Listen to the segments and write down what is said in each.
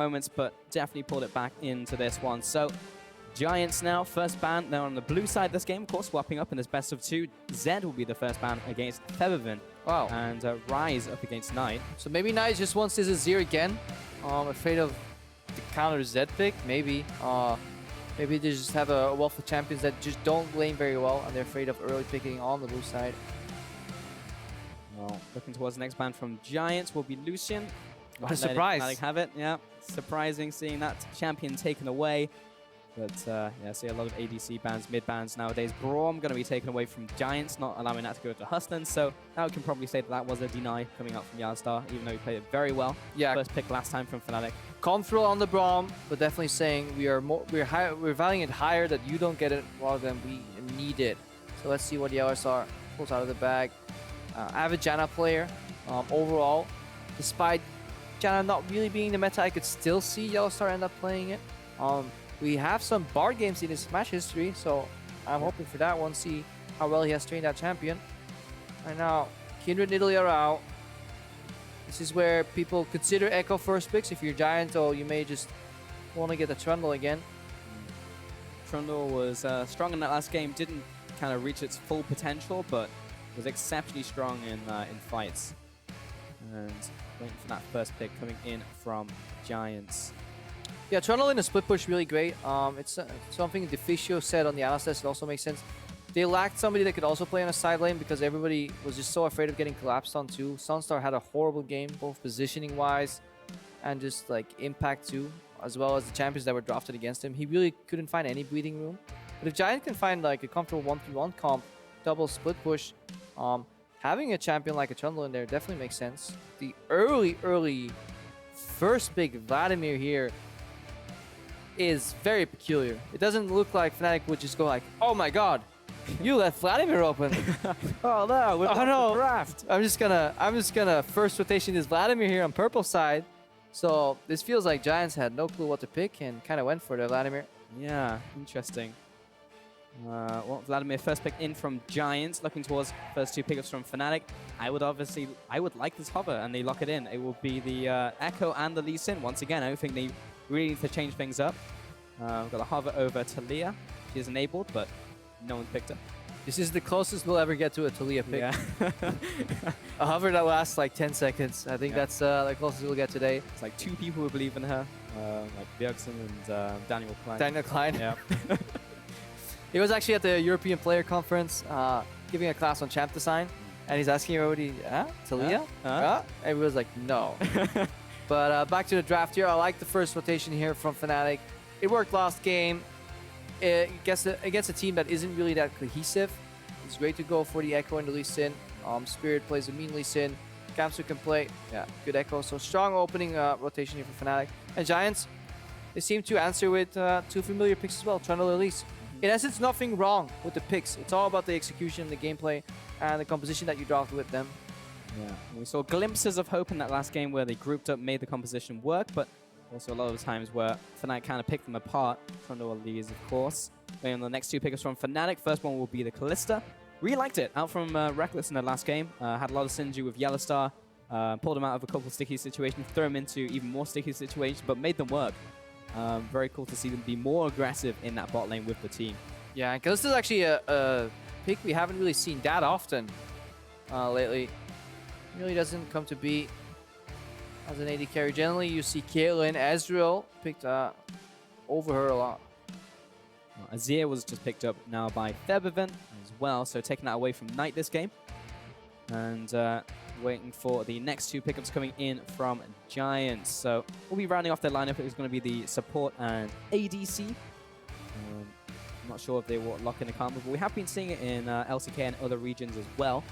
moments, but definitely pulled it back into this one. So Giants now, first ban. They're on the blue side this game, of course, swapping up in this best of 2. Zed will be the first ban against Febiven. Wow. And Rise up against Knight. So maybe Knight just wants his Azir again. Afraid of the counter Zed pick, maybe. Maybe they just have a wealth of champions that just don't lane very well, and they're afraid of early picking on the blue side. Well, looking towards the next ban from Giants will be Lucian. What a surprise. Letting have it, yeah. Surprising seeing that champion taken away. But yeah, I see a lot of ADC bans, mid bans nowadays. Braum going to be taken away from Giants, not allowing that to go to Hustlin. So now we can probably say that was a deny coming up from YellowStar, even though he played it very well. Yeah. First pick last time from Fnatic. Control on the Braum, but definitely saying we're valuing it higher that you don't get it rather than we need it. So let's see what YellowStar pulls out of the bag. Avid Janna player. Overall, despite Janna not really being the meta, I could still see YellowStar end up playing it. We have some Bard games in his match history, so I'm hoping for that one, see how well he has trained that champion. And now, Kindred and Italy are out. This is where people consider Ekko first picks. If you're Giant, or you may just want to get the Trundle again. Trundle was strong in that last game, didn't kind of reach its full potential, but was exceptionally strong in fights. And waiting for that first pick coming in from Giants. Yeah, Trundle in a split push really great. It's something Deficio said on the analysis. It also makes sense. They lacked somebody that could also play on a side lane because everybody was just so afraid of getting collapsed on too. SONSTAR had a horrible game, both positioning-wise and just like impact too, as well as the champions that were drafted against him. He really couldn't find any breathing room. But if Giant can find like a comfortable 1v1 comp, double split push, having a champion like a Trundle in there definitely makes sense. The early first pick Vladimir here is very peculiar. It doesn't look like Fnatic would just go like, oh my god, you left Vladimir open. Oh no, we're the draft. I'm just gonna first rotation this Vladimir here on purple side. So this feels like Giants had no clue what to pick and kind of went for the Vladimir. Yeah, interesting. Well, Vladimir first pick in from Giants, looking towards first 2 pickups from Fnatic. I would like this hover, and they lock it in. It will be the Ekko and the Elise. Once again, I don't think they really need to change things up. We've got a hover over Talia. She is enabled, but no one picked her. This is the closest we'll ever get to a Talia pick. Yeah. A hover that lasts like 10 seconds. I think that's the closest we'll get today. It's like 2 people who believe in her, like Bjergsen and Daniel Klein. Daniel Klein. Yeah. He was actually at the European Player Conference giving a class on champ design, and he's asking everybody, Talia? Everyone's like, no. But back to the draft here. I like the first rotation here from Fnatic. It worked last game. Against a team that isn't really that cohesive. It's great to go for the Ekko and the Lee Sin. Spirit plays a mean Lee Sin. Gamsu can play, good Ekko. So strong opening rotation here for Fnatic. And Giants, they seem to answer with 2 familiar picks as well, Trundle and Elise. In essence, nothing wrong with the picks. It's all about the execution, the gameplay, and the composition that you draft with them. Yeah, we saw glimpses of hope in that last game where they grouped up, made the composition work, but also a lot of times where Fnatic kind of picked them apart. Trundle and Elise, of course. Waiting on the next 2 pickups from Fnatic. First one will be the Kalista. Really liked it. Out from Rekkles in the last game. Had a lot of synergy with YellowStar. Pulled him out of a couple of sticky situations, threw him into even more sticky situations, but made them work. Very cool to see them be more aggressive in that bot lane with the team. Yeah, and Kalista is actually a pick we haven't really seen that often lately. Really doesn't come to be as an AD carry. Generally, you see Caitlyn, Ezreal picked over her a lot. Well, Azir was just picked up now by Febiven as well, so taking that away from Knight this game. And waiting for the next 2 pickups coming in from Giants. So we'll be rounding off their lineup. It's going to be the support and ADC. I'm not sure if they will lock in a combo, but we have been seeing it in LCK and other regions as well.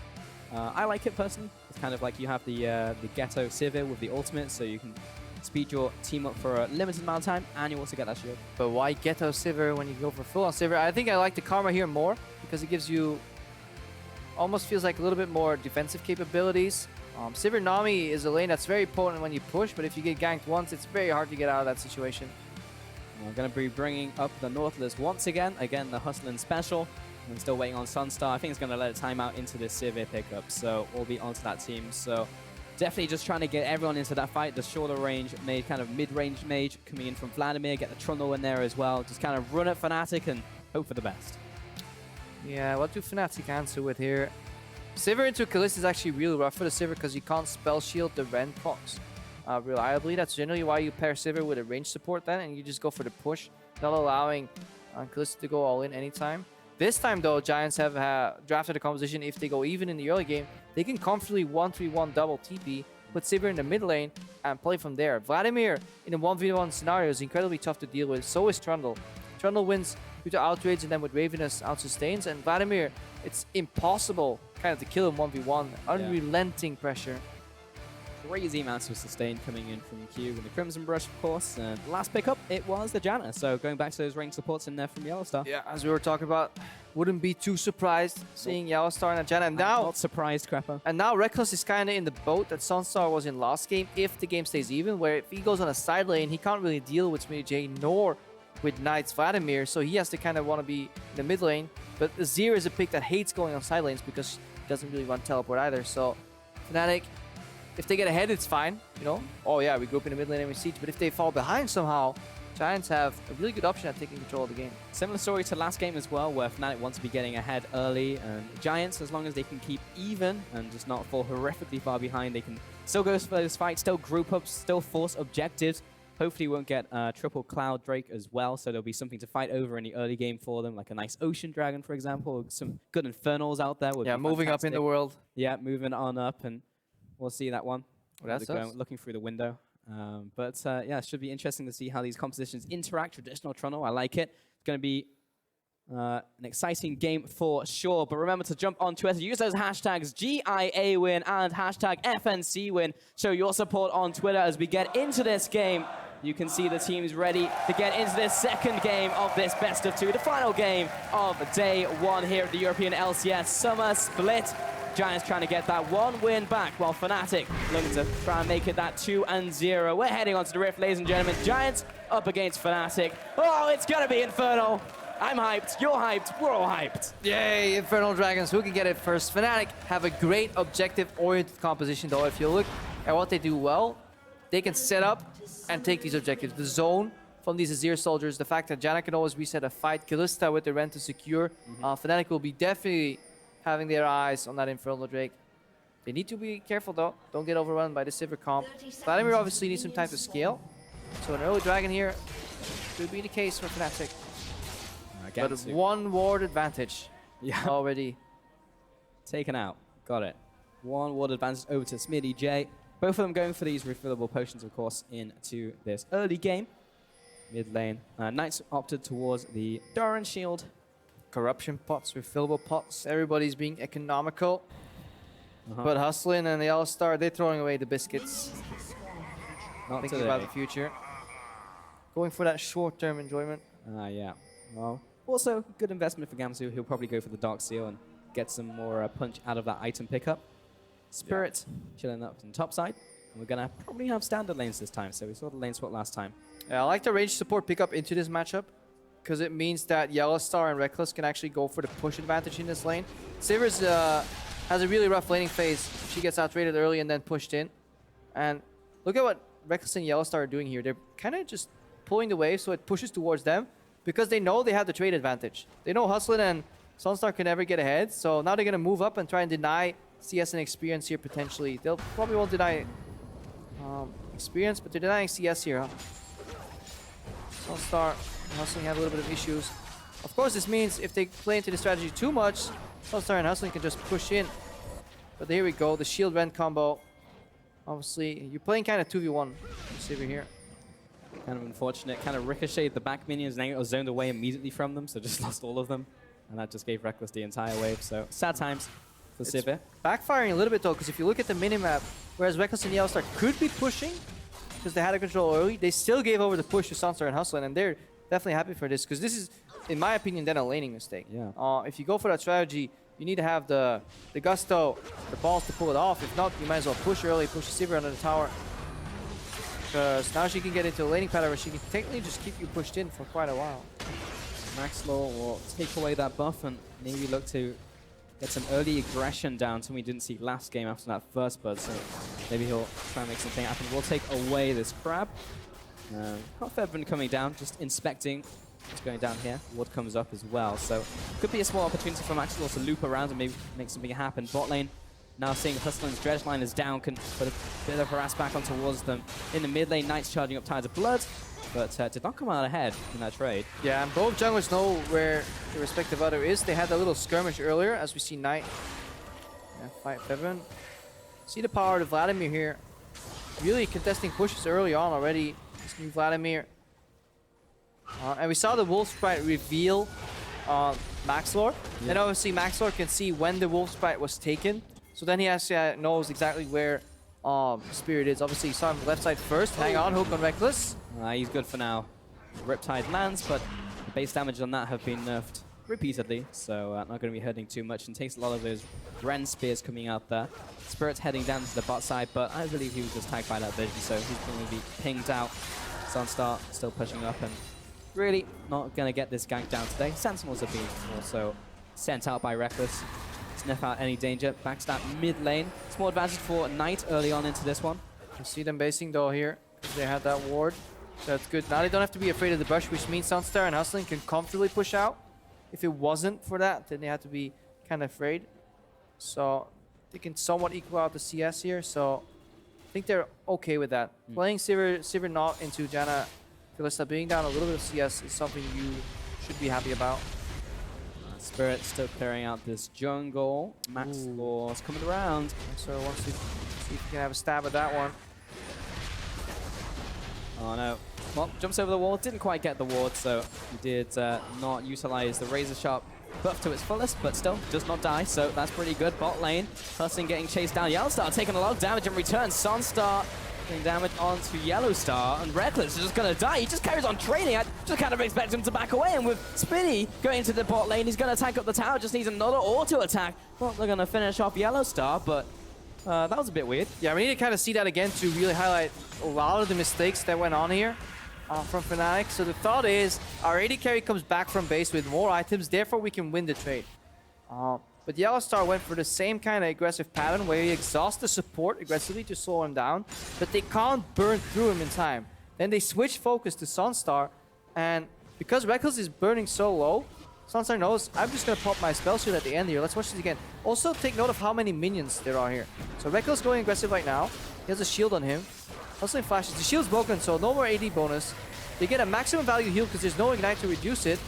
I like it personally. It's kind of like you have the Ghetto Sivir with the ultimate, so you can speed your team up for a limited amount of time, and you also get that shield. But why Ghetto Sivir when you go for full-on Sivir? I think I like the Karma here more, because it gives you almost feels like a little bit more defensive capabilities. Sivir Nami is a lane that's very potent when you push, but if you get ganked once, it's very hard to get out of that situation. We're going to be bringing up the Nautilus once again. Again, the Hustlin special. I'm still waiting on SONSTAR. I think it's going to let it time out into this Sivir pickup, so we'll be onto that team. So definitely just trying to get everyone into that fight. The shorter range mage, kind of mid-range mage coming in from Vladimir, get the Trundle in there as well. Just kind of run at Fnatic and hope for the best. Yeah, what do Fnatic answer with here? Sivir into Kalista is actually really rough for the Sivir because you can't spell shield the Ren procs reliably. That's generally why you pair Sivir with a range support then, and you just go for the push, not allowing Kalista to go all in anytime. This time though, Giants have drafted a composition. If they go even in the early game, they can comfortably 1-3-1 double TP, put Sivir in the mid lane, and play from there. Vladimir in a 1v1 scenario is incredibly tough to deal with. So is Trundle. Trundle wins due to outrage and then with Ravenous out-sustains. And Vladimir, it's impossible kind of to kill him 1v1. Unrelenting pressure. Crazy amounts of sustain coming in from Q and the Crimson Brush, of course. And last pickup, it was the Janna. So going back to those range supports in there from YellowStar. Yeah, as we were talking about, wouldn't be too surprised seeing YellowStar and a Janna. And now, not surprised, Krepo. And now Rekkles is kind of in the boat that SONSTAR was in last game if the game stays even, where if he goes on a side lane, he can't really deal with SmittyJ nor with Knight's Vladimir, so he has to kind of want to be in the mid lane. But Azir is a pick that hates going on side lanes because he doesn't really run teleport either. So Fnatic, if they get ahead, it's fine, you know. Oh yeah, we group in the mid lane and we siege. But if they fall behind somehow, Giants have a really good option at taking control of the game. Similar story to last game as well, where Fnatic want to be getting ahead early, and Giants, as long as they can keep even and just not fall horrifically far behind, they can still go for those fights, still group up, still force objectives. Hopefully won't get triple Cloud Drake as well, so there'll be something to fight over in the early game for them, like a nice Ocean Dragon, for example. Some good Infernals out there. Yeah, moving up in the world. Yeah, moving on up, and we'll see that one. Well, that's us. Looking through the window. Yeah, it should be interesting to see how these compositions interact. Traditional Trundle, I like it. It's going to be an exciting game for sure. But remember to jump on Twitter, use those hashtags GIA win and hashtag FNC win. Show your support on Twitter as we get into this game. You can see the teams ready to get into this second game of this best of two, the final game of day one here at the European LCS Summer Split. Giants trying to get that one win back, while Fnatic looking to try and make it that 2-0. We're heading on to the Rift, ladies and gentlemen. Giants up against Fnatic. Oh, it's going to be Infernal. I'm hyped, you're hyped, we're all hyped. Yay, Infernal Dragons, who can get it first? Fnatic have a great objective-oriented composition, though. If you look at what they do well, they can set up and take these objectives. The zone from these Azir soldiers, the fact that Janna can always reset a fight, Kalista with the Ren to secure. Fnatic will be definitely having their eyes on that Infernal Drake. They need to be careful though. Don't get overrun by the Sivir comp. Vladimir obviously needs some time to scale. So an early dragon here could be the case for Fnatic. But one ward advantage already taken out. Got it. One ward advantage over to SmittyJ. Both of them going for these refillable potions, of course, into this early game. Mid lane. Knights opted towards the Doran Shield. Corruption pots, refillable pots. Everybody's being economical. But Hustlin and the YellowStar, they're throwing away the biscuits. Not thinking about the future. Going for that short-term enjoyment. Yeah. Well, also good investment for Gamsu. He'll probably go for the Dark Seal and get some more punch out of that item pickup. Spirit chilling up on the top side. And we're going to probably have standard lanes this time. So we saw the lane swap last time. Yeah, I like the range support pickup into this matchup, because it means that YellowStar and Rekkles can actually go for the push advantage in this lane. Sivir's has a really rough laning phase. She gets outrated early and then pushed in. And look at what Rekkles and YellowStar are doing here. They're kind of just pulling the wave so it pushes towards them, because they know they have the trade advantage. They know Hustlin and SONSTAR can never get ahead, so now they're going to move up and try and deny CS and experience here potentially. They'll probably won't deny experience, but they're denying CS here. SONSTAR and Hustlin have a little bit of issues. Of course, this means if they play into the strategy too much, SONSTAR and Hustlin can just push in. But here we go, the shield Ren combo. Obviously, you're playing kind of 2v1 Sivir here. Kind of unfortunate. Kind of ricocheted the back minions and then it was zoned away immediately from them, so just lost all of them. And that just gave Rekkles the entire wave. So sad times for Sivir. Backfiring a little bit though, because if you look at the minimap, whereas Rekkles and YellowStar could be pushing, because they had a control early, they still gave over the push to SONSTAR and Hustlin, and they're definitely happy for this, because this is, in my opinion, then a laning mistake. Yeah. If you go for that strategy, you need to have the gusto, the balls to pull it off. If not, you might as well push early, push Sivir under the tower. Because now she can get into a laning pattern where she can technically just keep you pushed in for quite a while. Maxlore will take away that buff and maybe look to get some early aggression down, something we didn't see last game after that first bud, so maybe he'll try and make something happen. We'll take away this crab. Not Febiven coming down, just inspecting what's going down here. Ward comes up as well, so could be a small opportunity for Maxlore to loop around and maybe make something happen. Bot lane, now seeing Hustlin's dredge line is down, can put a bit of harass back on towards them. In the mid lane, Knight's charging up Tides of Blood, but did not come out ahead in that trade. Yeah, and both junglers know where the respective other is. They had a little skirmish earlier, as we see Knight fight Febiven. See the power of Vladimir here. Really contesting pushes early on already. This new Vladimir. And we saw the Wolf Sprite reveal Maxlore. Yeah. And obviously Maxlore can see when the Wolf Sprite was taken. So then he actually knows exactly where Spirit is. Obviously he saw him left side first. Hang on, hook on Rekkles. He's good for now. Riptide lands, but the base damage on that have been nerfed repeatedly, so not going to be hurting too much, and takes a lot of those Ren spears coming out there. Spirit's heading down to the bot side, but I believe he was just tagged by that vision, so he's going to be pinged out. SONSTAR still pushing up and really not going to get this gank down today. Sentinels have been also sent out by Rekkles. Sniff out any danger. Backstab mid lane. Small advantage for Knight early on into this one. You see them basing though here, because they had that ward. So that's good. Now they don't have to be afraid of the brush, which means SONSTAR and Hustlin can comfortably push out. If it wasn't for that, then they had to be kind of afraid. So they can somewhat equal out the CS here. So I think they're okay with that. Playing Sivir not into Janna Kalista, being down a little bit of CS is something you should be happy about. Spirit still clearing out this jungle. Maxlore's coming around. So wants to see if he can have a stab at that one. Oh no. Well, jumps over the wall, didn't quite get the ward, so he did not utilize the Razor Sharp buff to its fullest, but still does not die, so that's pretty good. Bot lane, Hustlin getting chased down. YellowStar taking a lot of damage in return. SONSTAR getting damage onto YellowStar, and Rekkles is just going to die. He just carries on trading. I just kind of expect him to back away, and with Smitty going into the bot lane, he's going to tank up the tower, just needs another auto attack. Well, they're going to finish off YellowStar, but that was a bit weird. Yeah, we need to kind of see that again to really highlight a lot of the mistakes that went on here from Fnatic. So the thought is our AD carry comes back from base with more items, therefore we can win the trade. But YellowStar went for the same kind of aggressive pattern where he exhausts the support aggressively to slow him down, but they can't burn through him in time. Then they switch focus to SONSTAR, and because Rekkles is burning so low, SONSTAR knows, I'm just going to pop my spell shield at the end here. Let's watch this again. Also, take note of how many minions there are here. So Rekkles going aggressive right now. He has a shield on him. Hustling flashes. The shield's broken, so no more AD bonus. They get a maximum value heal because there's no ignite to reduce it.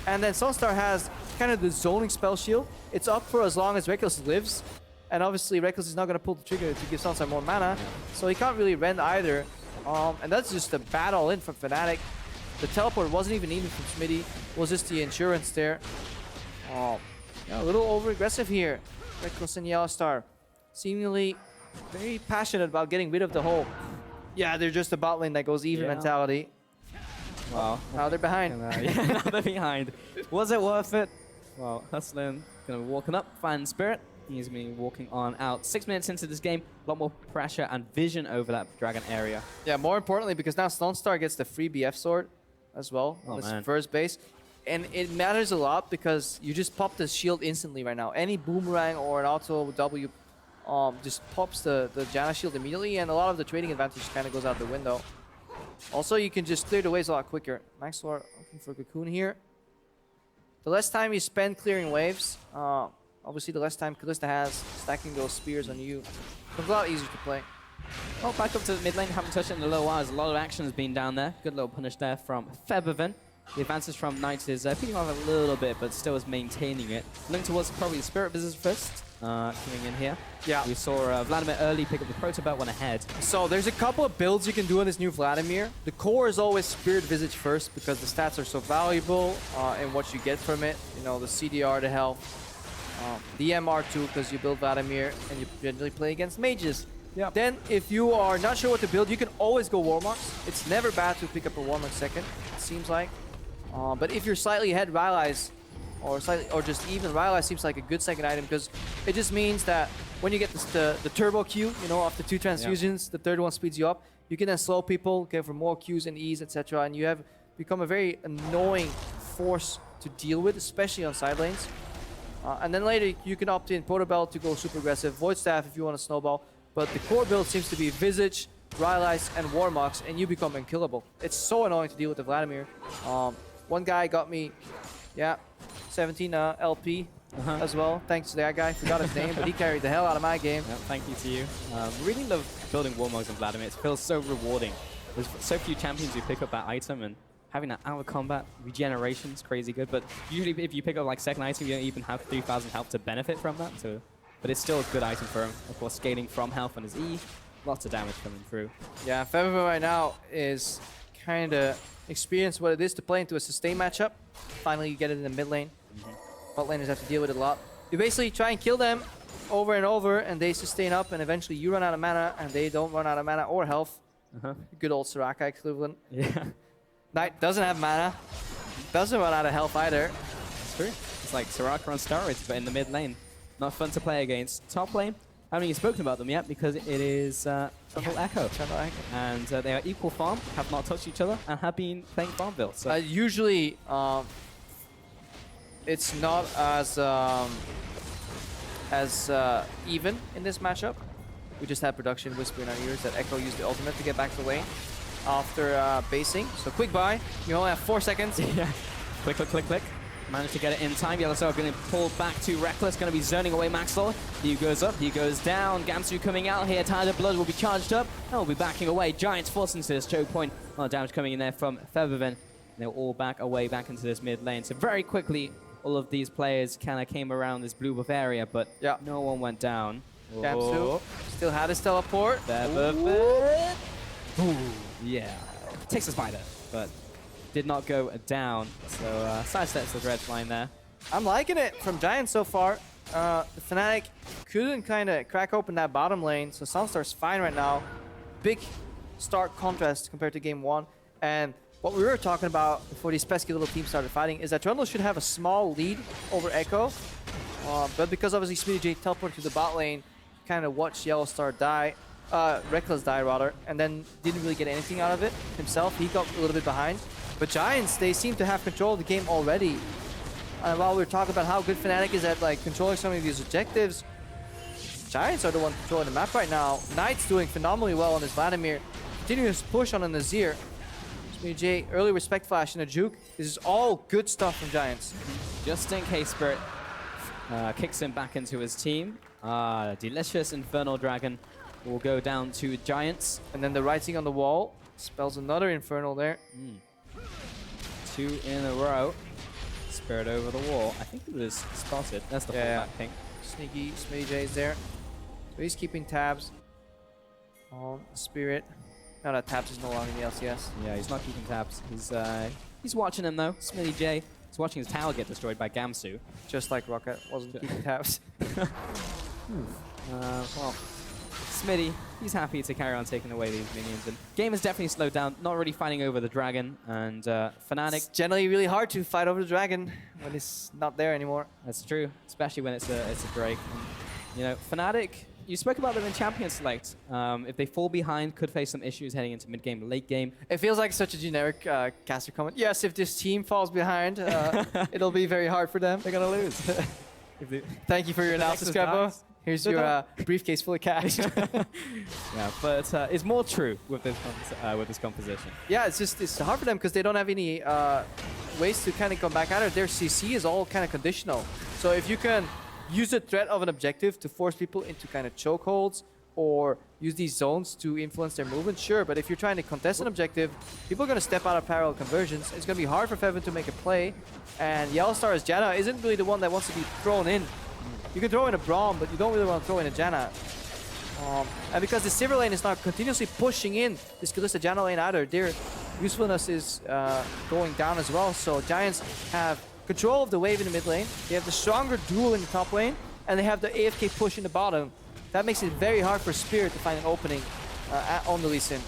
And then SONSTAR has kind of the zoning spell shield. It's up for as long as Rekkles lives. And obviously, Rekkles is not going to pull the trigger to give SONSTAR more mana. So he can't really rend either. And that's just a bad all-in from Fnatic. The teleport wasn't even needed from Smitty. It was just the insurance there. Yeah, a little over-aggressive here. Rekkles and YellowStar seemingly very passionate about getting rid of the whole, yeah, they're just a bot lane that goes even mentality. Wow. Now they're behind. Yeah, now they're behind. Was it worth it? Well, Hustlin going to be walking up, find Spirit. He's going to be walking on out. 6 minutes into this game, a lot more pressure and vision over that dragon area. Yeah, more importantly, because now SONSTAR gets the free BF sword as well on this first base. And it matters a lot because you just pop the shield instantly right now. Any boomerang or an auto W just pops the Janna shield immediately, and a lot of the trading advantage kind of goes out the window. Also, you can just clear the waves a lot quicker. Maxlore looking for Cocoon here. The less time you spend clearing waves, obviously the less time Kalista has stacking those spears on you. It's a lot easier to play. Well, back up to the mid lane, haven't touched it in a little while. There's a lot of action has been down there. Good little punish there from Febiven. The advances from Knight is picking off a little bit, but still is maintaining it. Looking towards probably the Spirit Business first, coming in here. Yeah. We saw Vladimir early pick up the Proto Belt, went ahead. So there's a couple of builds you can do on this new Vladimir. The core is always Spirit Visage first because the stats are so valuable and what you get from it. You know, the CDR, the health, the MR2 because you build Vladimir and you generally play against mages. Yeah. Then if you are not sure what to build, you can always go Warmocks. It's never bad to pick up a Warmock second, it seems like. But if you're slightly ahead, Rylai's, or just even, Rylai seems like a good second item because it just means that when you get the turbo Q, you know, after 2 transfusions, the third one speeds you up. You can then slow people, go for more Qs and Es, etc. And you have become a very annoying force to deal with, especially on side lanes. And then later you can opt in Portobello to go super aggressive, Void Staff if you want to snowball. But the core build seems to be Visage, Rylai's, and Warmox, and you become unkillable. It's so annoying to deal with the Vladimir. One guy got me, 17 LP as well. Thanks to that guy. Forgot his name, but he carried the hell out of my game. Yep, thank you to you. Really love building Warmogs and Vladimir. It feels so rewarding. There's so few champions who pick up that item, and having that out of combat regeneration is crazy good. But usually if you pick up like second item, you don't even have 3,000 health to benefit from that. So, but it's still a good item for him. Of course, scaling from health on his E. Lots of damage coming through. Yeah, Febiven right now is kind of experienced what it is to play into a sustain matchup. Finally, you get it in the mid lane. Bot laners have to deal with it a lot. You basically try and kill them over and over, and they sustain up, and eventually you run out of mana, and they don't run out of mana or health. Good old Soraka equivalent. Yeah. Knight doesn't have mana, doesn't run out of health either. It's true. It's like Soraka on steroids, but in the mid lane. Not fun to play against. Top lane, I haven't even spoken about them yet because it is Trundle Ekko. And they are equal farm, have not touched each other, and have been playing Farmville. So usually, it's not as even in this matchup. We just had production whisper in our ears that Ekko used the ultimate to get back to lane after basing. So quick buy. You only have 4 seconds. Yeah. Click, click, click, click. Managed to get it in time. YellowStar going to pull back to Rekkles. Going to be zoning away Maxlore. He goes up. He goes down. Gamsu coming out here. Tide of Blood will be charged up. And will be backing away. Giants forced into this choke point. A lot of damage coming in there from Febiven. They're all back away back into this mid lane. So very quickly, all of these players kind of came around this blue buff area, but no one went down. Gamsu still had his teleport. Febiven. Yeah. Takes a spider, but did not go down. So sidesteps the red line there. I'm liking it from Giants so far. The Fnatic couldn't kind of crack open that bottom lane, so SONSTAR's fine right now. Big stark contrast compared to game 1. And what we were talking about before these pesky little teams started fighting is that Trundle should have a small lead over Ekko. But because obviously SmittyJ teleported to the bot lane, kind of watched YellowStar die. Rekkles die rather, and then didn't really get anything out of it himself. He got a little bit behind. But Giants, they seem to have control of the game already. And while we're talking about how good Fnatic is at like controlling some of these objectives, Giants are the one controlling the map right now. Knight's doing phenomenally well on his Vladimir. Continuous push on an Azir. SmittyJ, early respect flash and a juke. This is all good stuff from Giants. Just in case Spirit kicks him back into his team. Delicious Infernal Dragon will go down to Giants. And then the writing on the wall spells another Infernal there. 2 in a row. Spirit over the wall. I think it was spotted. That's the fullback ping. Sneaky SmittyJ is there. So he's keeping tabs on Spirit. Now that tabs is no longer in the LCS. Yeah, he's not keeping tabs. He's watching him though. SmittyJ is watching his tower get destroyed by Gamsu. Just like Rocket wasn't keeping tabs. Well, Smitty, he's happy to carry on taking away these minions. And game has definitely slowed down, not really fighting over the dragon. And Fnatic... It's generally really hard to fight over the dragon when it's not there anymore. That's true, especially when it's a Drake. And, you know, Fnatic, you spoke about them in Champion Select. If they fall behind, could face some issues heading into mid-game, late game. It feels like such a generic caster comment. Yes, if this team falls behind, it'll be very hard for them. They're going to lose. Thank you for your analysis, Krepo. Here's your briefcase full of cash. Yeah, but it's more true with this composition. Yeah, it's hard for them because they don't have any ways to kind of come back at it. Their CC is all kind of conditional. So if you can use the threat of an objective to force people into kind of chokeholds or use these zones to influence their movement, sure. But if you're trying to contest an objective, people are going to step out of parallel conversions. It's going to be hard for Febiven to make a play. And YellowStar as Janna isn't really the one that wants to be thrown in. You can throw in a Braum, but you don't really want to throw in a Janna. And because the Sivir lane is not continuously pushing in this Kalista Janna lane either, their usefulness is going down as well. So Giants have control of the wave in the mid lane. They have the stronger duel in the top lane, and they have the AFK push in the bottom. That makes it very hard for Spirit to find an opening on the Lee Sin.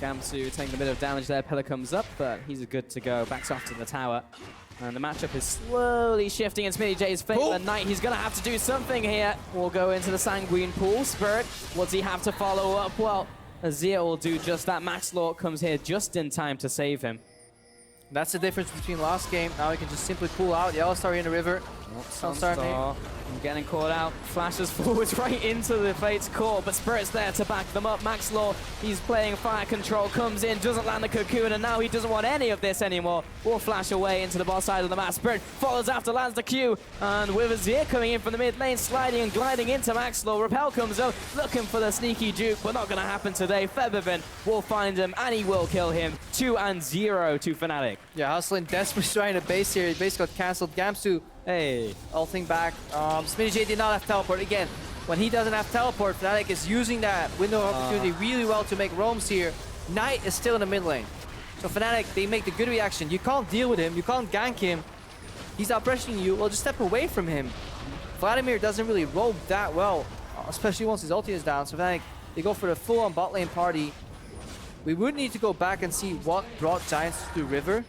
Gamsu taking a bit of damage there. Pillar comes up, but he's good to go. Backs off to the tower. And the matchup is slowly shifting in SmittyJ's favor. Knight, he's going to have to do something here. We'll go into the Sanguine pool. Spirit, what does he have to follow up? Well, Azir will do just that. Maxlore comes here just in time to save him. That's the difference between last game. Now he can just simply pull out. YellowStar in the river. SONSTAR getting caught out, flashes forwards right into the Fate's core, but Spirit's there to back them up. Maxlore, he's playing fire control, comes in, doesn't land the cocoon, and now he doesn't want any of this anymore. Will flash away into the bot side of the map. Spirit follows after, lands the Q, and with Azir coming in from the mid lane, sliding and gliding into Maxlore. Repel comes up, looking for the sneaky juke, but not going to happen today. Febiven will find him, and he will kill him. 2-0 to Fnatic. Yeah, Hustlin desperately trying to base here. He basically got cancelled. Gamsu, Hey. ulting back. SmittyJ did not have teleport. Again, when he doesn't have teleport, Fnatic is using that window of opportunity really well to make roams here. Knight is still in the mid lane. So Fnatic, they make the good reaction. You can't deal with him. You can't gank him. He's out pressuring you. Well, just step away from him. Vladimir doesn't really roam that well, especially once his ulti is down. So Fnatic, they go for the full-on bot lane party. We would need to go back and see what brought Giants to the river.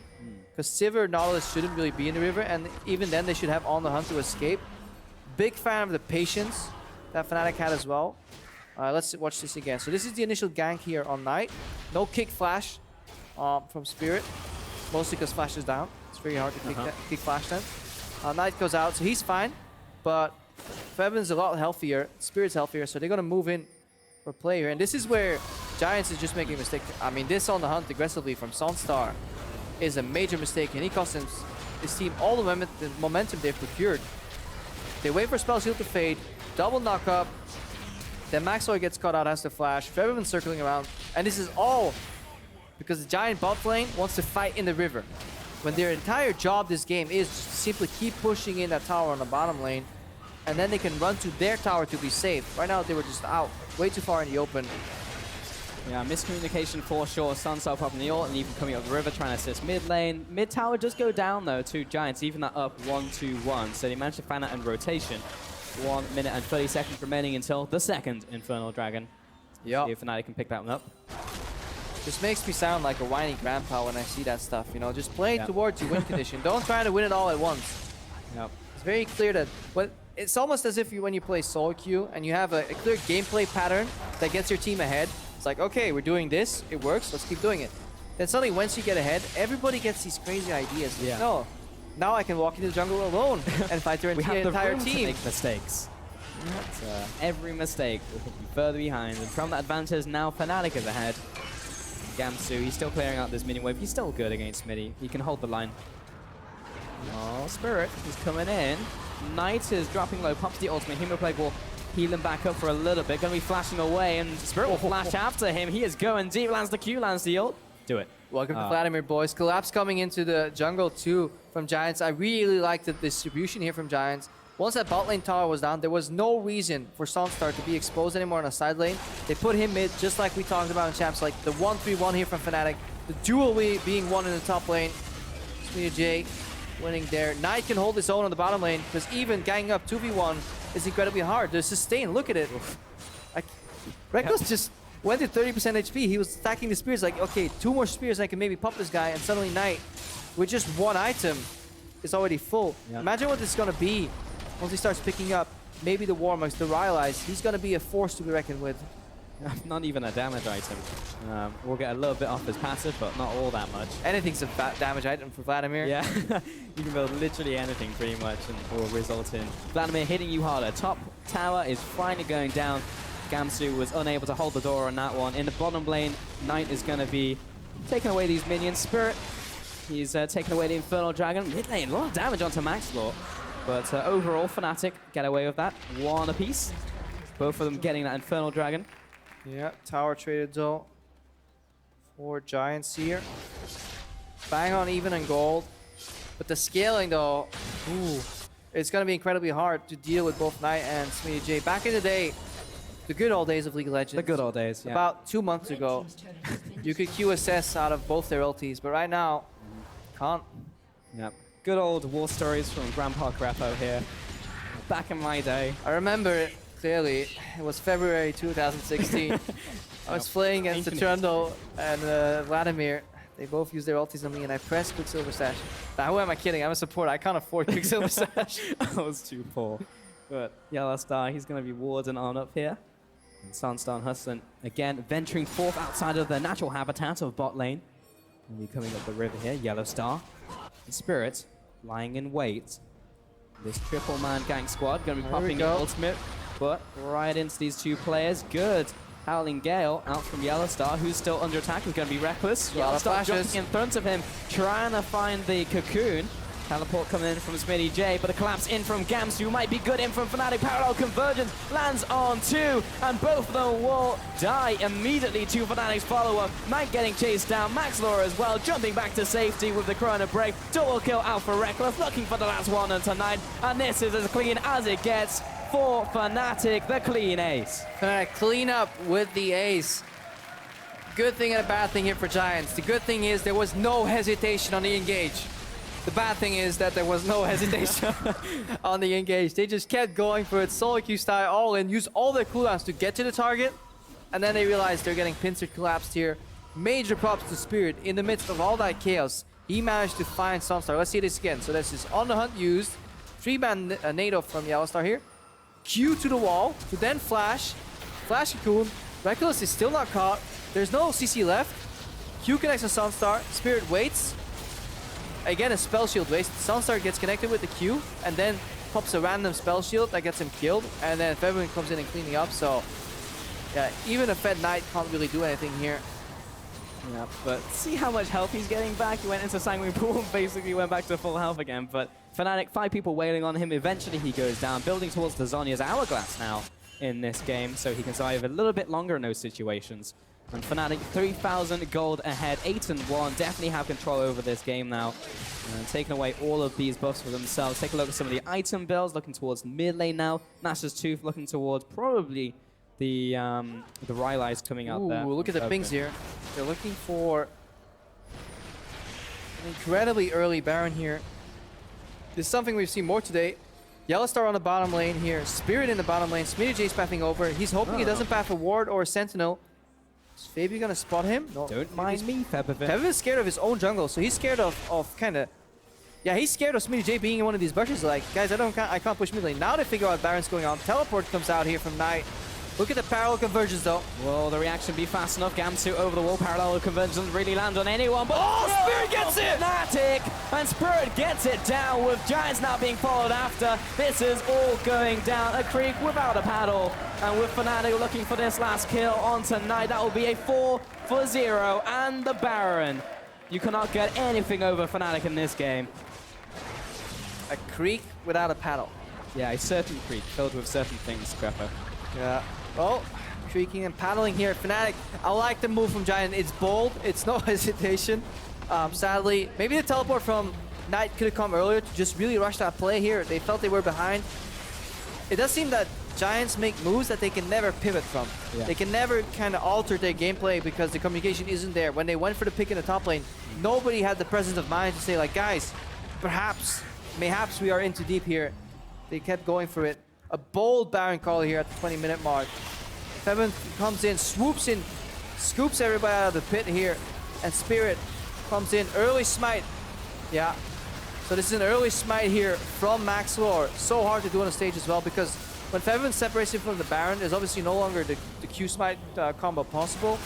Because Sivir, Nautilus shouldn't really be in the river, and even then they should have On the Hunt to escape. Big fan of the patience that Fnatic had as well. Let's watch this again. So this is the initial gank here on Knight. No kick flash from Spirit, mostly because flash is down. It's very hard to kick flash then. Knight goes out, so he's fine, but Febiven's a lot healthier, Spirit's healthier, so they're going to move in for play here. And this is where Giants is just making a mistake. I mean, this On the Hunt aggressively from SONSTAR is a major mistake, and he costs his team all the momentum they've procured. They wait for Spell Shield to fade, double knock up, then Maxlore gets caught out, has to flash, Febiven circling around, and this is all because the Giant bot lane wants to fight in the river. When their entire job this game is just to simply keep pushing in that tower on the bottom lane, and then they can run to their tower to be safe. Right now they were just out, way too far in the open. Yeah, miscommunication for sure. SONSTAR popping the ult and even coming up the river trying to assist mid lane. Mid tower does go down though to Giants, even that up 1-2-1. So they managed to find that in rotation. 1 minute and 30 seconds remaining until the second Infernal Dragon. Yeah. See if Fnatic can pick that one up. This makes me sound like a whiny grandpa when I see that stuff, you know, just play towards your win condition. Don't try to win it all at once. Yep. It's very clear that it's almost as if when you play solo queue and you have a clear gameplay pattern that gets your team ahead. It's like, okay, we're doing this, it works, let's keep doing it. Then suddenly once you get ahead, everybody gets these crazy ideas. Yeah. No, now I can walk into the jungle alone and fight their entire team. To make mistakes. But, every mistake will put you further behind, and from that advantage now Fnatic is ahead. Gamsu, he's still clearing out this minion wave. He's still good against Smitty. He can hold the line. Oh, Spirit is coming in. Knight is dropping low, pops the ultimate. Hemoplague will heal him back up for a little bit. Gonna be flashing away, and Spirit will flash after him. He is going deep, lands the Q, lands the ult. Do it. Welcome to Vladimir, boys. Collapse coming into the jungle too from Giants. I really like the distribution here from Giants. Once that bot lane tower was down, there was no reason for SONSTAR to be exposed anymore on a side lane. They put him mid, just like we talked about in champs, like the 1-3-1 here from Fnatic. The dual being won in the top lane. SmittyJ winning there. Knight can hold his own on the bottom lane, because even ganging up 2v1 is incredibly hard. The sustain, look at it. Rekkles just went to 30% HP. He was stacking the spears, like, okay, 2 more spears, I can maybe pop this guy, and suddenly Knight, with just 1 item, is already full. Yep. Imagine what this is going to be once he starts picking up maybe the Warmugs, the Rylai's. He's going to be a force to be reckoned with. Not even a damage item. We'll get a little bit off his passive, but not all that much. Anything's a damage item for Vladimir. Yeah, you can build literally anything pretty much, and it will result in Vladimir hitting you harder. Top tower is finally going down. Gamsu was unable to hold the door on that one. In the bottom lane, Knight is going to be taking away these minions. Spirit, he's taking away the Infernal Dragon. Mid lane, a lot of damage onto Maxlore. But overall, Fnatic get away with that. 1 apiece. Both of them getting that Infernal Dragon. Yeah, tower traded though for Giants here. Bang on even in gold. But the scaling though, it's going to be incredibly hard to deal with both Knight and SmittyJ. Back in the day, the good old days of League of Legends. The good old days, yeah. About 2 months ago, you could QSS out of both their ultis, but right now, can't. Yep. Good old war stories from Grandpa Krepo here. Back in my day. I remember it clearly. It was February 2016. I was playing against the Trundle and Vladimir. They both used their ultis on me, and I pressed Quicksilver Sash. Now, who am I kidding? I'm a supporter. I can't afford Quicksilver Sash. I was too poor. But YellowStar, he's going to be warding on up here. And SONSTAR and Hustlin, again, venturing forth outside of the natural habitat of bot lane. And we coming up the river here. YellowStar. The Spirit lying in wait. This triple man gang squad going to be There we popping the go. ultimate, but right into these two players. Good. Howling Gale out from YellowStar, who's still under attack, is going to be Rekkles. A lot of YellowStar flashes. jumping in front of him, trying to find the cocoon. Teleport coming in from SmittyJ, but a collapse in from Gamsu might be good in from Fnatic. Parallel convergence lands on two, and both of them will die immediately to Fnatic's follow-up. Knight getting chased down, Maxlore as well, jumping back to safety with the Chrono Break. Double kill out for Rekkles, looking for the last one on tonight, and this is as clean as it gets for Fnatic, the clean ace. Fnatic clean up with the ace. Good thing and a bad thing here for Giants. The good thing is there was no hesitation on the engage. The bad thing is that there was no hesitation on the engage. They just kept going for it, solo Q style, all in, used all their cooldowns to get to the target, and then they realized they're getting pincer collapsed here. Major props to Spirit. In the midst of all that chaos, he managed to find SONSTAR. Let's see this again. So this is on the hunt used. 3-man nado from YellowStar here. Q to the wall, to then flash. Flash cocoon. Rekkles is still not caught. There's no CC left. Q connects to SONSTAR. Spirit waits. Again, a spell shield waste. SONSTAR gets connected with the Q and then pops a random spell shield that gets him killed. And then Febiven comes in and cleaning up. So, yeah, even a Fed Knight can't really do anything here. Yeah, but see how much health he's getting back. He went into Sanguine Pool and basically went back to full health again. But Fnatic, 5 people wailing on him. Eventually he goes down, building towards the Zhonya's Hourglass now in this game, so he can survive a little bit longer in those situations. And Fnatic, 3,000 gold ahead, 8-1, definitely have control over this game now. And taking away all of these buffs for themselves. Take a look at some of the item builds, looking towards mid lane now. Nash's Tooth looking towards probably the Rylai's coming out there. Ooh, look at the pings here. They're looking for an incredibly early Baron here. This is something we've seen more today. YellowStar on the bottom lane here. Spirit in the bottom lane. SmittyJ pathing over. He's hoping he doesn't path a ward or a sentinel. Is Fabi gonna spot him? No. Don't mind me, Febiven. Febiven's scared of his own jungle, so he's scared of kind of... Yeah, he's scared of SmittyJ being in one of these bushes. Like, guys, I can't push mid lane. Now they figure out Baron's going on. Teleport comes out here from Knight. Look at the parallel convergence, though. Will the reaction be fast enough? Gamsu over the wall. Parallel convergence doesn't really land on anyone. But Spirit gets it! Fnatic, and Spirit gets it down with Giants now being followed after. This is all going down a creek without a paddle. And with Fnatic looking for this last kill on tonight, that will be a 4-0 and the Baron. You cannot get anything over Fnatic in this game. A creek without a paddle. Yeah, a certain creek filled with certain things, Krepo. Yeah. Oh, creaking and paddling here. Fnatic, I like the move from Giant. It's bold. It's no hesitation. Sadly, maybe the teleport from Knight could have come earlier to just really rush that play here. They felt they were behind. It does seem that Giants make moves that they can never pivot from. Yeah. They can never kind of alter their gameplay because the communication isn't there. When they went for the pick in the top lane, nobody had the presence of mind to say, like, guys, mayhaps we are in too deep here. They kept going for it. A bold Baron call here at the 20-minute mark. Febiven comes in, swoops in, scoops everybody out of the pit here, and Spirit comes in. Early smite. Yeah. So this is an early smite here from Maxlore. So hard to do on the stage as well, because when Febiven separates him from the Baron, there's obviously no longer the Q smite combo possible.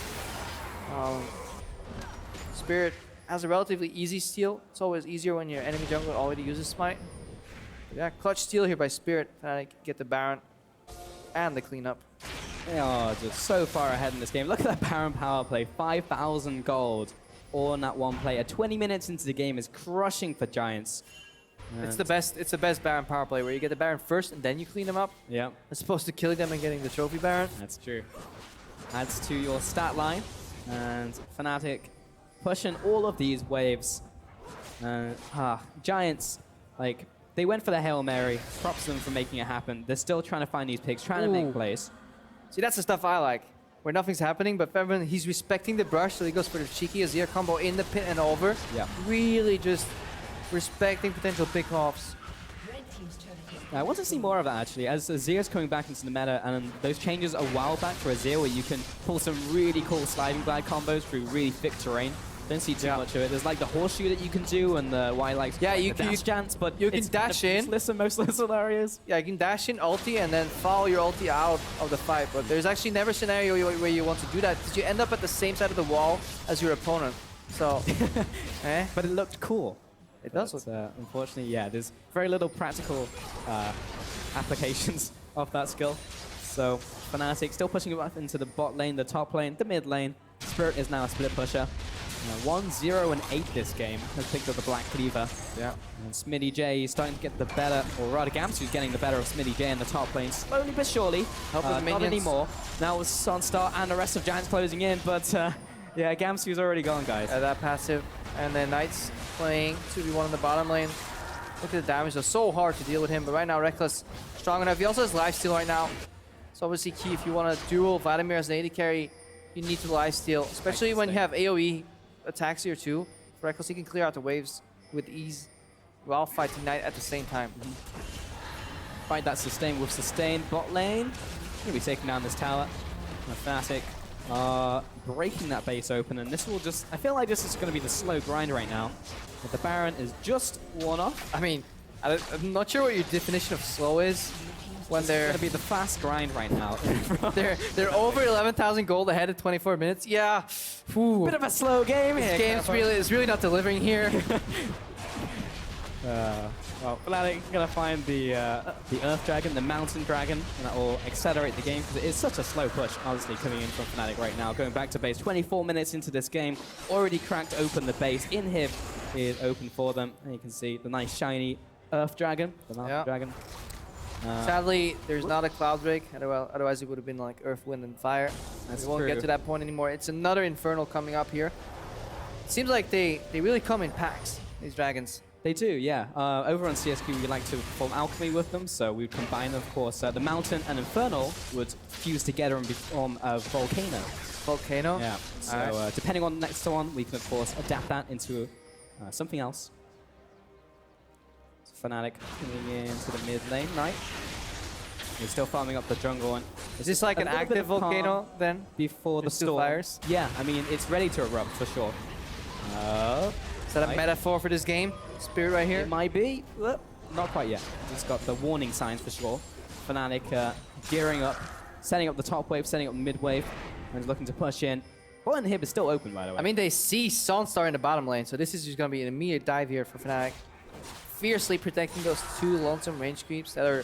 Spirit has a relatively easy steal. It's always easier when your enemy jungler already uses smite. Yeah, clutch steal here by Spirit. Get the Baron and the cleanup. They are just so far ahead in this game. Look at that Baron power play. 5,000 gold all in that one play. 20 minutes into the game is crushing for Giants. And it's the best Baron power play where you get the Baron first and then you clean them up. Yeah. As opposed to killing them and getting the trophy Baron. That's true. Adds to your stat line. And Fnatic pushing all of these waves. Giants, like, they went for the Hail Mary. Props them for making it happen. They're still trying to find these picks, trying to make plays. See, that's the stuff I like. Where nothing's happening, but Febiven, he's respecting the brush, so he goes for the cheeky Azir combo in the pit and over. Yeah. Really just respecting potential pickoffs. I want to see more of that, actually, as Azir's coming back into the meta, and those changes a while back for Azir, where you can pull some really cool sliding glide combos through really thick terrain. Don't see too much of it. There's like the horseshoe that you can do, and the you can chance, but you can dash in. Listen, most of the scenarios. Yeah, you can dash in ulti and then follow your ulti out of the fight. But there's actually never a scenario where you want to do that, because you end up at the same side of the wall as your opponent. So, But it looked cool. It does But, unfortunately, yeah, there's very little practical applications of that skill. So Fnatic still pushing it up into the bot lane, the top lane, the mid lane. Spirit is now a split pusher. 1-0-8 this game. Has picked up the Black Cleaver. Yeah. And SmittyJ is starting to get the better, or rather Gamsu's getting the better of SmittyJ in the top lane. Slowly but surely. Help with the Not minions. anymore. Now with SONSTAR and the rest of Giants closing in, but yeah, Gamsu's already gone, guys. That passive. And then Knight's playing 2v1 in the bottom lane. Look at the damage. It's so hard to deal with him, but right now Rekkles strong enough. He also has lifesteal right now. It's obviously key if you want to duel Vladimir as an AD carry. You need to lifesteal, especially when you have AoE attacks here too. Rekkles, he can clear out the waves with ease while fighting Knight at the same time. Fight that sustain with sustain. Bot lane. Gonna be taking down this tower. Fnatic breaking that base open, and this will just, I feel like this is going to be the slow grind right now. But the Baron is just one off. I mean, I'm not sure what your definition of slow is when they're going to be the fast grind right now. they're over 11,000 gold ahead of 24 minutes. Yeah. Ooh. Bit of a slow game here. This game's really not delivering here. Well, Fnatic gonna find the Earth Dragon, the Mountain Dragon, and that will accelerate the game because it is such a slow push, honestly, coming in from Fnatic right now. Going back to base, 24 minutes into this game, already cracked open the base. Inhib is open for them, and you can see the nice shiny Earth Dragon, the Mountain Dragon. Sadly, there's not a Cloud Break, otherwise it would have been like Earth, Wind, and Fire. We won't get to that point anymore. It's another Infernal coming up here. It seems like they really come in packs, these dragons. They do, yeah. Over on CSQ, we like to perform alchemy with them, so we would combine, of course, the Mountain and Infernal would fuse together and form a Volcano. Volcano? Yeah. So depending on the next one, we can, of course, adapt that into something else. So Fnatic coming into the mid lane, right? He's still farming up the jungle. And is this like an active volcano then? Before the storm. Fires? Yeah, I mean, it's ready to erupt for sure. Is that a metaphor for this game? Spirit right here? It might be. Not quite yet. It's got the warning signs for sure. Fnatic gearing up, setting up the top wave, setting up the mid wave, and looking to push in. Bot inhib is still open, by the way. I mean, they see SONSTAR in the bottom lane, so this is just going to be an immediate dive here for Fnatic. Fiercely protecting those two lonesome range creeps that are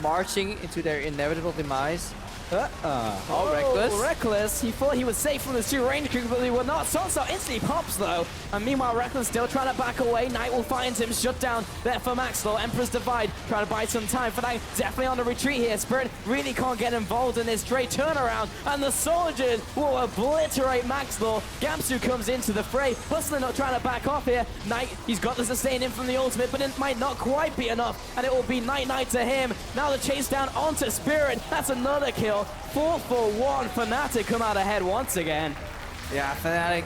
marching into their inevitable demise. Rekkles. Rekkles. He thought he was safe from the two range creeps, but he was not. SONSTAR instantly pops though. And meanwhile, Rekkles still trying to back away. Knight will find him. Shut down there for Maxlore. Emperor's Divide trying to buy some time. Fnatic definitely on the retreat here. Spirit really can't get involved in this straight turnaround. And the soldiers will obliterate Maxlore. Gamsu comes into the fray. Hustlin not trying to back off here. Knight, he's got the sustain in from the ultimate, but it might not quite be enough. And it will be Knight to him. Now the chase down onto Spirit. That's another kill. 4 for 1. Fnatic come out ahead once again. Yeah, Fnatic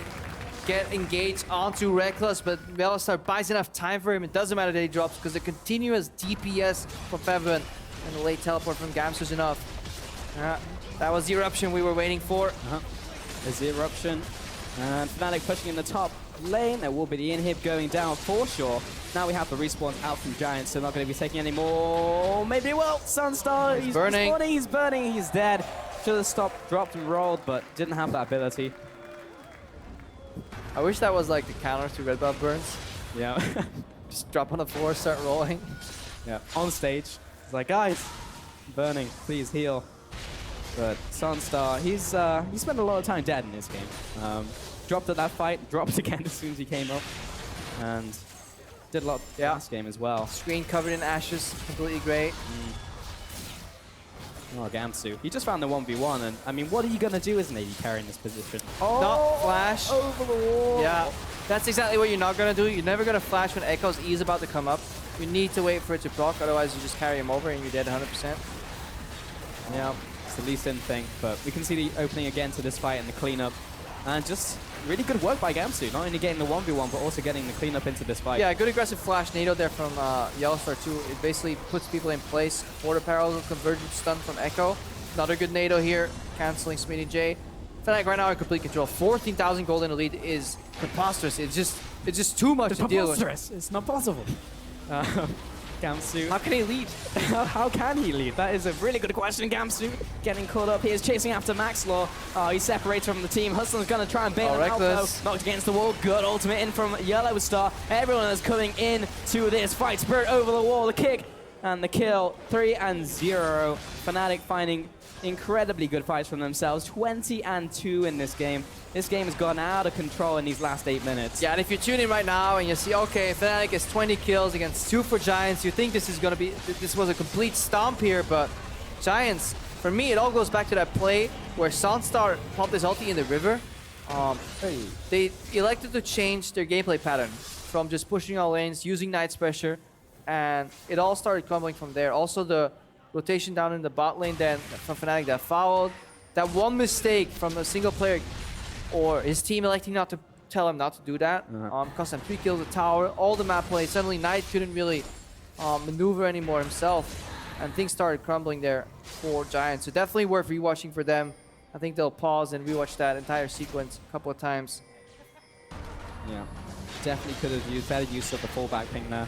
get engaged onto Rekkles, but YellowStar buys enough time for him. It doesn't matter that he drops because the continuous DPS from Febiven and the late teleport from Gamsu is enough. That was the eruption we were waiting for. There's the eruption. And Fnatic pushing in the top lane. There will be the inhib going down for sure. Now we have the respawn out from Giants, so not going to be taking any more. Maybe it will. SONSTAR, he's burning. Respawning, he's burning, he's dead. Should have stopped, dropped, and rolled, but didn't have that ability. I wish that was like the counter to red buff burns. Yeah. Just drop on the floor, start rolling. Yeah, on stage. It's like, guys, I'm burning, please heal. But SONSTAR, he spent a lot of time dead in this game. Dropped at that fight, dropped again as soon as he came up, and did a lot last game as well. Screen covered in ashes, completely great. Oh, Gamsu. He just found the 1v1, and I mean, what are you going to do as an AD carry in this position? Not flash. Over the wall. Yeah, that's exactly what you're not going to do. You're never going to flash when Ekko's E is about to come up. You need to wait for it to proc, otherwise you just carry him over and you're dead 100%. Yeah, it's the least in thing, but we can see the opening again to this fight and the cleanup. And just really good work by Gamsu, not only getting the 1v1, but also getting the cleanup into this fight. Yeah, good aggressive flash NATO there from YellowStar too. It basically puts people in place. Quarter parallel convergence stun from Ekko. Another good NATO here, canceling SmittyJ. Fnatic right now in complete control. 14,000 gold in the lead is preposterous. It's just too much to deal with. It's not possible. Gamsu. How can he lead? How can he lead? That is a really good question, Gamsu. Getting caught up. He is chasing after Maxlore. Oh, he's separated from the team. Hustlin's going to try and bail him out, though. Knocked against the wall. Good ultimate in from YellowStar. Everyone is coming in to this fight. Spirit over the wall. The kick and the kill. 3-0. Fnatic finding incredibly good fights from themselves. 20-2 in this game. This game has gone out of control in these last 8 minutes. Yeah, and if you're tuning right now and you see, okay, Fnatic is 20 kills against 2 for Giants, you think this is going to be, this was a complete stomp here, but Giants, for me, it all goes back to that play where SONSTAR popped his ulti in the river. They elected to change their gameplay pattern from just pushing all lanes, using Knight's pressure, and it all started crumbling from there. Also, the rotation down in the bot lane then from Fnatic that fouled. That one mistake from a single player or his team electing not to tell him not to do that. Cost him 3 kills at tower, all the map play. Suddenly Knight couldn't really maneuver anymore himself, and things started crumbling there for Giants. So definitely worth rewatching for them. I think they'll pause and rewatch that entire sequence a couple of times. Yeah, definitely could have used better use of the fallback ping there.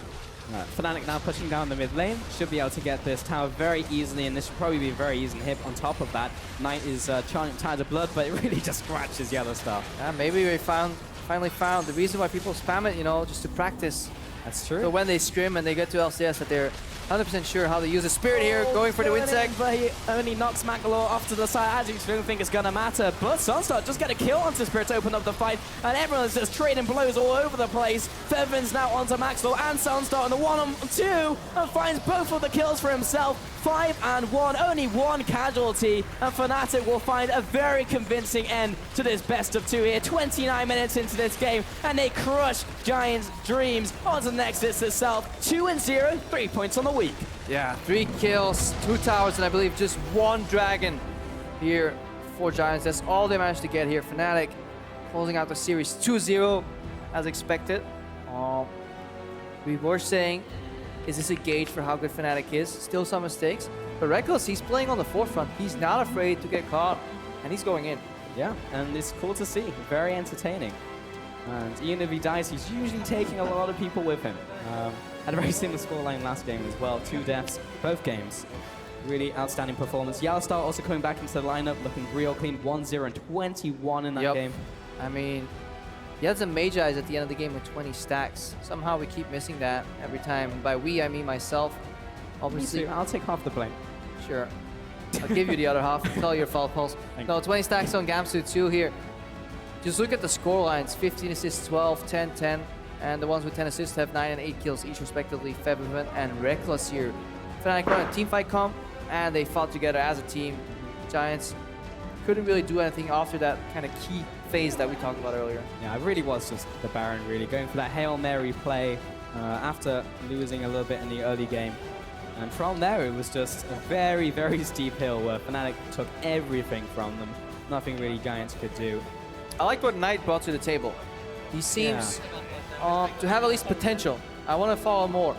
Fnatic now pushing down the mid lane. Should be able to get this tower very easily, and this should probably be a very easy hit on top of that. Knight is chanting Tides of Blood, but it really just scratches YellowStar. Yeah, maybe we finally found the reason why people spam it, you know, just to practice. That's true. So when they scrim and they get to LCS, that they're 100% sure how to use the Spirit here, going for the win sec. But he only knocks Maxlore off to the side. As you don't think it's going to matter. But SONSTAR just get a kill onto Spirit to open up the fight. And everyone's just trading blows all over the place. Febiven's now onto Maxlore and SONSTAR on the 1-on-2. And finds both of the kills for himself. 5-1, only one casualty. And Fnatic will find a very convincing end to this best of 2 here. 29 minutes into this game. And they crush Giants' dreams onto Nexus itself. 2-0, 3 points on the week. Yeah, 3 kills, 2 towers, and I believe just 1 dragon here for Giants. That's all they managed to get here. Fnatic closing out the series 2-0 as expected. We were saying, is this a gauge for how good Fnatic is? Still some mistakes. But Rekkles, he's playing on the forefront. He's not afraid to get caught, and he's going in. Yeah, and it's cool to see. Very entertaining. And even if he dies, he's usually taking a lot of people with him. Had a very similar scoreline last game as well. 2 deaths, both games. Really outstanding performance. YellowStar also coming back into the lineup, looking real clean. 1-0 and 21 in that game. I mean, he had some Magi at the end of the game with 20 stacks. Somehow we keep missing that every time. And by we, I mean myself. Obviously, me too. I'll take half the blame. Sure. I'll give you the other half. It's all your fault, Pulse. No, 20 stacks on Gamsu too here. Just look at the score lines. 15 assists, 12, 10, 10. And the ones with 10 assists have 9 and 8 kills each respectively. Febiven and Rekkles here. Fnatic run a teamfight comp, and they fought together as a team. Giants couldn't really do anything after that kind of key phase that we talked about earlier. Yeah, it really was just the Baron really going for that Hail Mary play after losing a little bit in the early game. And from there, it was just a very, very steep hill where Fnatic took everything from them. Nothing really Giants could do. I like what Knight brought to the table. He seems to have at least potential. I want to follow more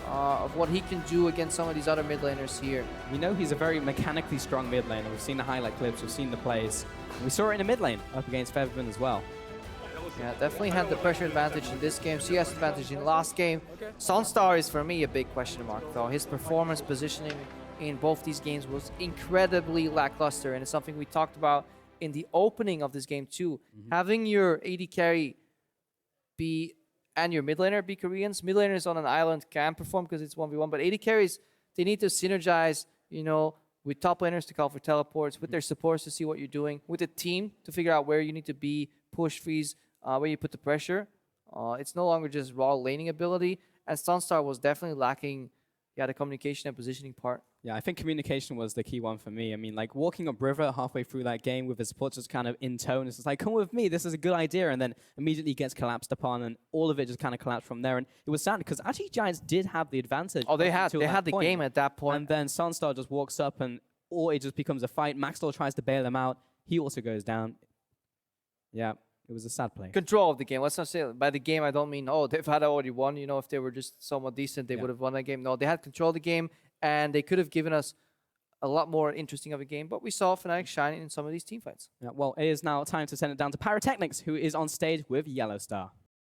of what he can do against some of these other mid laners here. We know he's a very mechanically strong mid laner. We've seen the highlight clips, we've seen the plays. We saw it in the mid lane up against Febiven as well. Yeah, definitely had the pressure advantage in this game. CS advantage in the last game. SONSTAR is for me a big question mark though. His performance positioning in both these games was incredibly lackluster, and it's something we talked about in the opening of this game too. Having your AD carry be and your mid laner be Koreans. Mid laners on an island can perform because it's 1v1, but AD carries, they need to synergize, you know, with top laners to call for teleports, with their supports to see what you're doing, with the team to figure out where you need to be, push, freeze, where you put the pressure. It's no longer just raw laning ability, and SONSTAR was definitely lacking the communication and positioning part. Yeah, I think communication was the key one for me. I mean, like walking up river halfway through that game with his support just kind of in tone. It's just like, come with me, this is a good idea. And then immediately gets collapsed upon, and all of it just kind of collapsed from there. And it was sad because actually Giants did have the advantage. Oh, they had the game at that point. And then SONSTAR just walks up, and or it just becomes a fight. Maxlore tries to bail him out. He also goes down. Yeah, it was a sad play. Control of the game. Let's not say, by the game, I don't mean, oh, they've had already won. You know, if they were just somewhat decent, they would have won that game. No, they had control of the game, and they could have given us a lot more interesting of a game, but we saw Fnatic shining in some of these teamfights. Yeah, well, it is now time to send it down to Pyrotechnics, who is on stage with YellowStar.